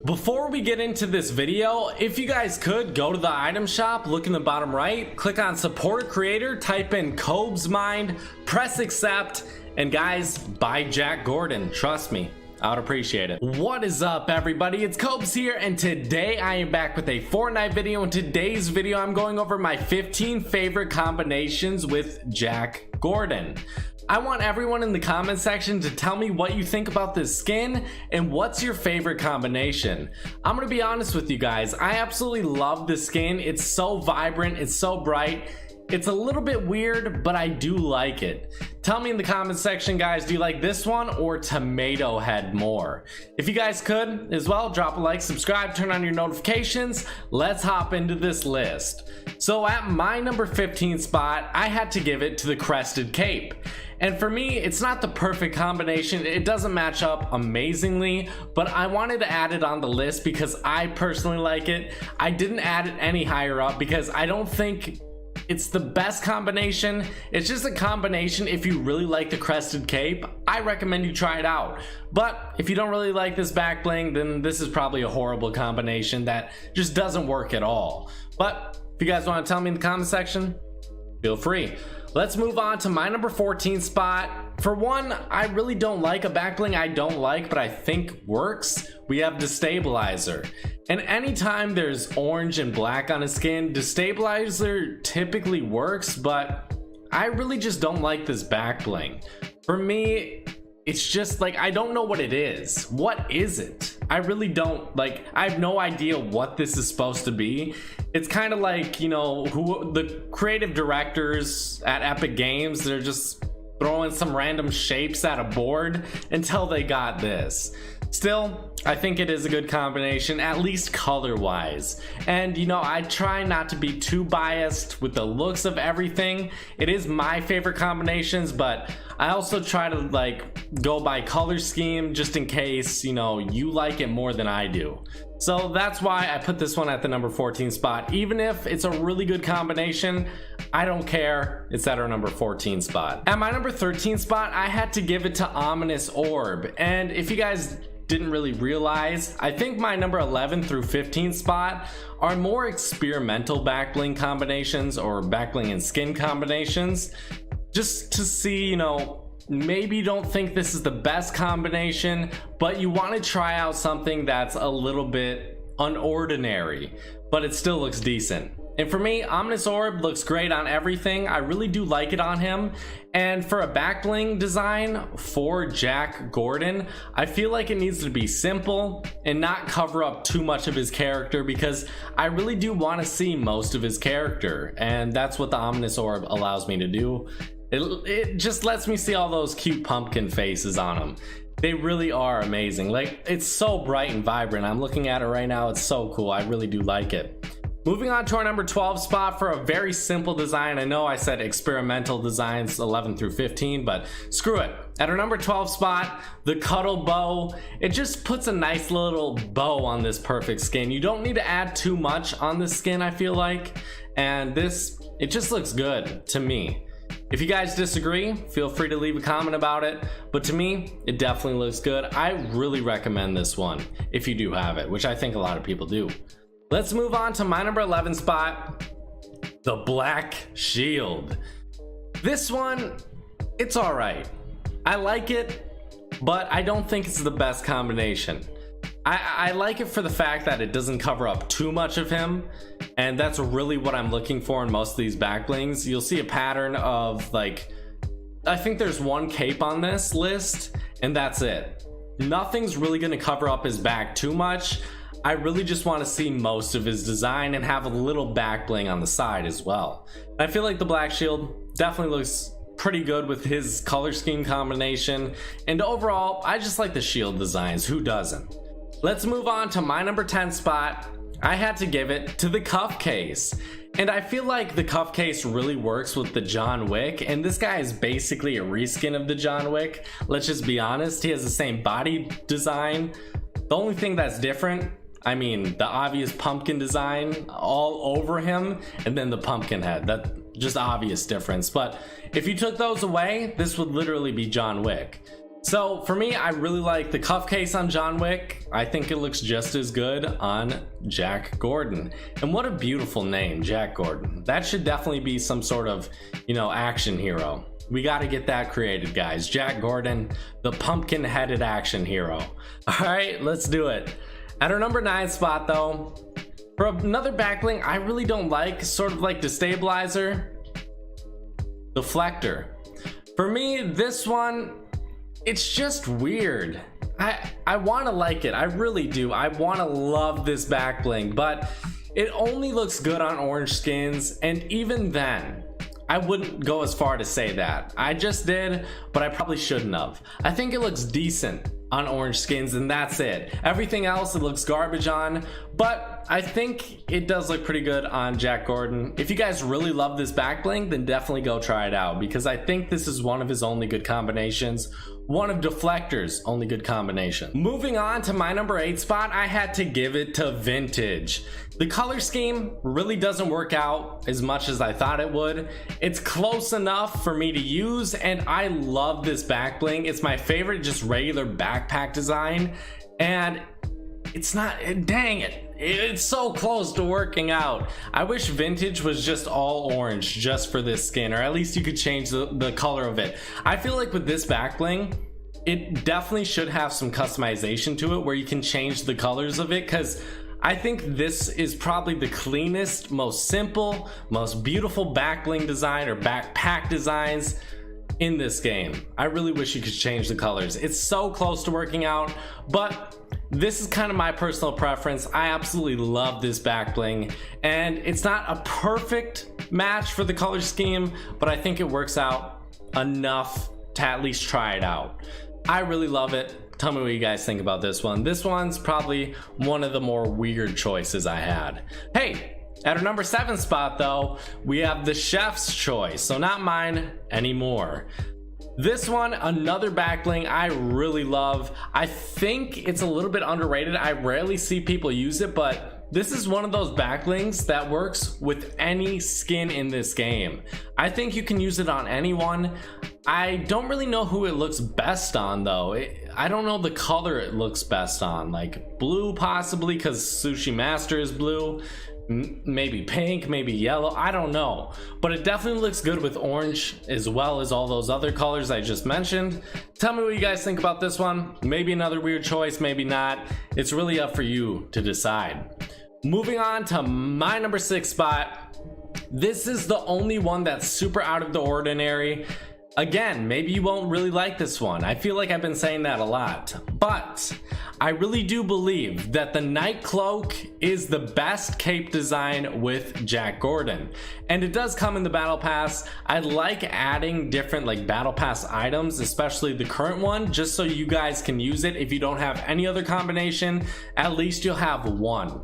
Before we get into this video, if you guys could go to the item shop, look in the bottom right, click on support a creator, type in Cobes Mind, press accept, and guys, buy Jack Gordon. Trust me, I would appreciate it. What is up, everybody? It's Cobes here, and today I am back with a Fortnite video. In today's video, I'm going over my 15 favorite combinations with Jack Gordon. I want everyone in the comment section to tell me what you think about this skin and what's your favorite combination. I'm gonna be honest with you guys, I absolutely love this skin. It's so vibrant, it's so bright. It's a little bit weird, but I do like it. Tell me in the comment section, guys, do you like this one or Tomato Head more? If you guys could as well, drop a like, subscribe, turn on your notifications. Let's hop into this list. So at my number 15 spot, I had to give it to the Crested Cape. And for me, it's not the perfect combination. It doesn't match up amazingly, but I wanted to add it on the list because I personally like it. I didn't add it any higher up because I don't think it's the best combination. It's just a combination. If you really like the Crested Cape, I recommend you try it out. But if you don't really like this back bling, then this is probably a horrible combination that just doesn't work at all. But if you guys want to tell me in the comment section, feel free. Let's move on to my number 14 spot. For one, I really don't like a back bling I don't like, but I think works. We have Destabilizer. And anytime there's orange and black on a skin, Destabilizer typically works, but I really just don't like this back bling. For me, it's just like, I don't know what it is. What is it? I really don't, like, I have no idea what this is supposed to be. It's kind of like, you know, who the creative directors at Epic Games, they're just throwing some random shapes at a board until they got this. Still, I think it is a good combination, at least color wise. And you know, I try not to be too biased with the looks of everything. It is my favorite combinations, but I also try to like go by color scheme just in case, you know, you like it more than I do. So that's why I put this one at the number 14 spot. Even if it's a really good combination, I don't care. It's at our number 14 spot. At my number 13 spot, I had to give it to Ominous Orb. And if you guys didn't really realize, I think my number 11 through 15 spot are more experimental back bling combinations or back bling and skin combinations, just to see, you know, maybe you don't think this is the best combination, but you want to try out something that's a little bit unordinary, but it still looks decent. And for me, Ominous Orb looks great on everything. I really do like it on him. And for a back bling design for Jack Gordon, I feel like it needs to be simple and not cover up too much of his character, because I really do want to see most of his character. And that's what the Ominous Orb allows me to do. It just lets me see all those cute pumpkin faces on him. They really are amazing. Like, it's so bright and vibrant. I'm looking at it right now. It's so cool. I really do like it. Moving on to our number 12 spot for a very simple design. I know I said experimental designs 11 through 15, but screw it. At our number 12 spot, the Cuddle Bow. It just puts a nice little bow on this perfect skin. You don't need to add too much on this skin, I feel like. And this, it just looks good to me. If you guys disagree, feel free to leave a comment about it. But to me, it definitely looks good. I really recommend this one if you do have it, which I think a lot of people do. Let's move on to my number 11 spot, the Black Shield. This one, it's all right. I like it, but I don't think it's the best combination. I like it for the fact that it doesn't cover up too much of him, and that's really what I'm looking for in most of these back blings. You'll see a pattern of, like, I think there's one cape on this list, and that's it. Nothing's really gonna cover up his back too much. I really just want to see most of his design and have a little back bling on the side as well. I feel like the Black Shield definitely looks pretty good with his color scheme combination, and overall I just like the shield designs. Who doesn't? Let's move on to my number 10 spot. I had to give it to the Cuff Case, and I feel like the Cuff Case really works with the John Wick, and this guy is basically a reskin of the John Wick. Let's just be honest, he has the same body design. The only thing that's different, I mean, the obvious pumpkin design all over him, and then the pumpkin head. That's just obvious difference. But if you took those away, this would literally be John Wick. So for me, I really like the cuff case on John Wick. I think it looks just as good on Jack Gordon. And what a beautiful name, Jack Gordon. That should definitely be some sort of, you know, action hero. We got to get that created, guys. Jack Gordon, the pumpkin-headed action hero. All right, let's do it. At our number 9 spot, though, for another backbling I really don't like, sort of like Destabilizer, Deflector. For me, this one, it's just weird. I want to like it. I really do. I want to love this backbling, but it only looks good on orange skins, and even then, I wouldn't go as far to say that. I just did, but I probably shouldn't have. I think it looks decent on orange skins, and that's it. Everything else it looks garbage on, but I think it does look pretty good on Jack Gordon. If you guys really love this backbling, then definitely go try it out, because I think this is one of his only good combinations, one of Deflector's only good combination. Moving on to my number 8 spot, I had to give it to Vintage. The color scheme really doesn't work out as much as I thought it would. It's close enough for me to use, and I love this backbling. It's my favorite just regular backpack design, and it's not, dang it, it's so close to working out. I wish Vintage was just all orange just for this skin, or at least you could change the color of it. I feel like with this backbling, it definitely should have some customization to it where you can change the colors of it, because I think this is probably the cleanest, most simple, most beautiful backbling design or backpack designs in this game. I really wish you could change the colors. It's so close to working out, but this is kind of my personal preference. I absolutely love this backbling, and it's not a perfect match for the color scheme, but I think it works out enough to at least try it out. I really love it. Tell me what you guys think about this one. This one's probably one of the more weird choices I had. Hey, at our number 7 spot though, we have the chef's choice, so not mine anymore. This one, another backbling I really love. I think it's a little bit underrated. I rarely see people use it, but this is one of those backblings that works with any skin in this game. I think you can use it on anyone. I don't really know who it looks best on though. I don't know the color it looks best on, like blue possibly, because Sushi Master is blue. Maybe pink, maybe yellow, I don't know, but it definitely looks good with orange as well as all those other colors I just mentioned. Tell me what you guys think about this one. Maybe another weird choice, maybe not. It's really up for you to decide. Moving on to my number 6 spot. This is the only one that's super out of the ordinary. Again, maybe you won't really like this one. I feel like I've been saying that a lot, but I really do believe that the Night Cloak is the best cape design with Jack Gordon, and it does come in the battle pass. I like adding different like battle pass items, especially the current one, just so you guys can use it. If you don't have any other combination, at least you'll have one.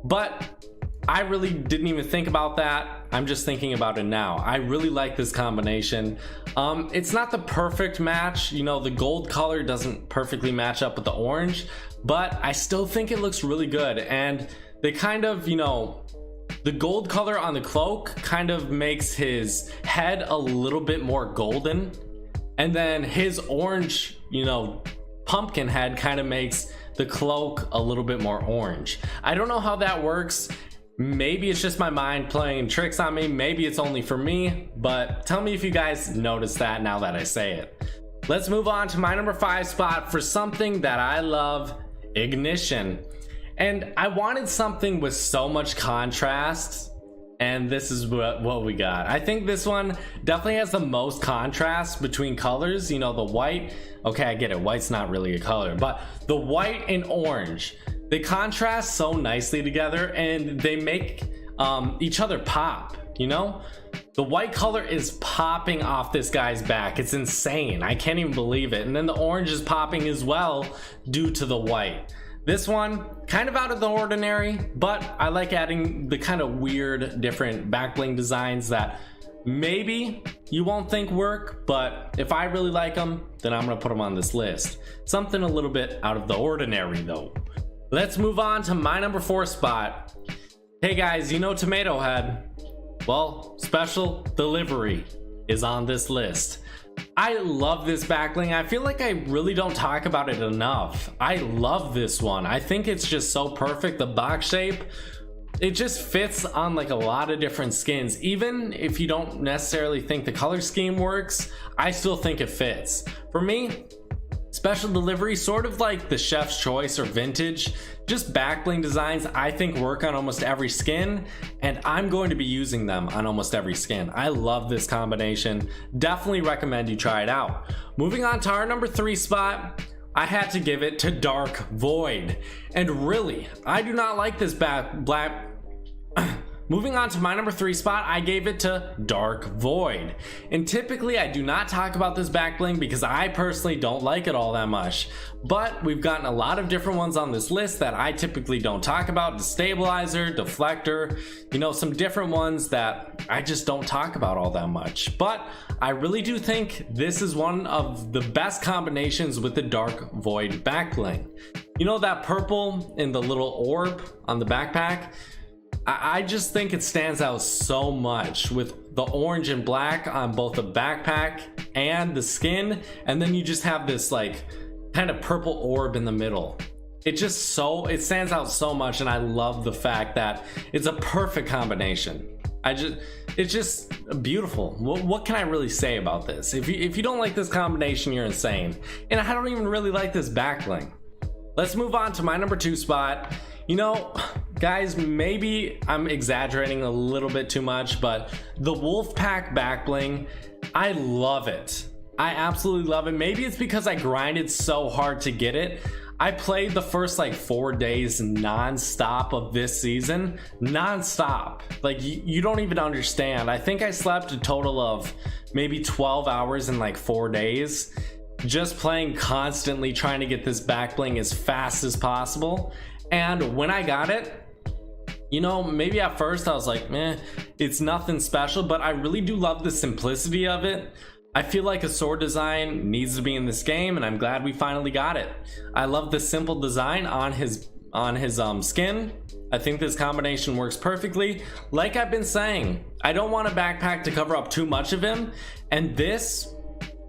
But I really didn't even think about that. I'm just thinking about it now. I really like this combination. It's not the perfect match. You know, the gold color doesn't perfectly match up with the orange, but I still think it looks really good. And they kind of, you know, the gold color on the cloak kind of makes his head a little bit more golden. And then his orange, you know, pumpkin head kind of makes the cloak a little bit more orange. I don't know how that works. Maybe it's just my mind playing tricks on me. Maybe it's only for me, but tell me if you guys notice that now that I say it. Let's move on to my number 5 spot for something that I love, Ignition. And I wanted something with so much contrast, and this is what we got. I think this one definitely has the most contrast between colors. You know, the white, okay, I get it, white's not really a color, but the white and orange, they contrast so nicely together, and they make each other pop. You know, the white color is popping off this guy's back. It's insane. I can't even believe it. And then the orange is popping as well due to the white. This one, kind of out of the ordinary, but I like adding the kind of weird, different backbling designs that maybe you won't think work, but if I really like them, then I'm gonna put them on this list. Something a little bit out of the ordinary though. Let's move on to my number 4 spot. Hey guys, you know Tomato Head? Well, special delivery is on this list. I love this backbling. I feel like I really don't talk about it enough. I love this one. I think it's just so perfect. The box shape, it just fits on like a lot of different skins. Even if you don't necessarily think the color scheme works, I still think it fits. For me, special delivery, sort of like the chef's choice or vintage, just backbling designs I think work on almost every skin, and I'm going to be using them on almost every skin. I love this combination. Definitely recommend you try it out. Moving on to our number 3 spot, I had to give it to Dark Void. And really, I do not like this black moving on to my number 3 spot, I gave it to Dark Void. And typically I do not talk about this backbling because I personally don't like it all that much. But we've gotten a lot of different ones on this list that I typically don't talk about. Destabilizer, Deflector, you know, some different ones that I just don't talk about all that much. But I really do think this is one of the best combinations with the Dark Void backbling. You know that purple in the little orb on the backpack? I just think it stands out so much with the orange and black on both the backpack and the skin, and then you just have this like kind of purple orb in the middle. It stands out so much, and I love the fact that it's a perfect combination. It's just beautiful. What can I really say about this? If you don't like this combination, you're insane. And I don't even really like this backbling. Let's move on to my number 2 spot. You know, guys, maybe I'm exaggerating a little bit too much, but the Wolfpack backbling, I love it. I absolutely love it. Maybe it's because I grinded so hard to get it. I played the first like 4 days non-stop of this season. Non-stop. Like you don't even understand. I think I slept a total of maybe 12 hours in like 4 days. Just playing constantly, trying to get this backbling as fast as possible. And when I got it, you know, maybe at first I was like, it's nothing special, but I really do love the simplicity of it. I feel like a sword design needs to be in this game, and I'm glad we finally got it. I love the simple design on his skin. I think this combination works perfectly. Like I've been saying, I don't want a backpack to cover up too much of him, and this,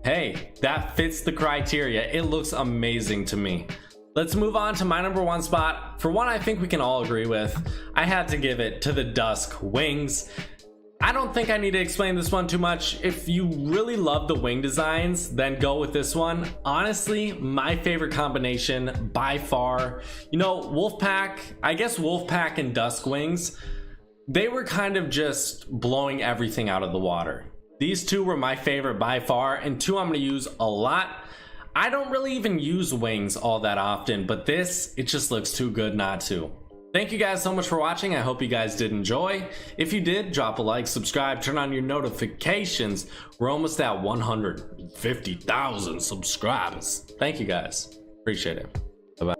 hey, that fits the criteria. It looks amazing to me. Let's move on to my number 1 spot. For one I think we can all agree with, I had to give it to the Dusk wings. I don't think I need to explain this one too much. If you really love the wing designs, then go with this one. Honestly, my favorite combination by far. You know, Wolfpack, I guess Wolfpack and Dusk wings, they were kind of just blowing everything out of the water. These two were my favorite by far, and two I'm going to use a lot. I don't really even use wings all that often, but this, it just looks too good not to. Thank you guys so much for watching. I hope you guys did enjoy. If you did, drop a like, subscribe, turn on your notifications. We're almost at 150,000 subscribers. Thank you guys. Appreciate it.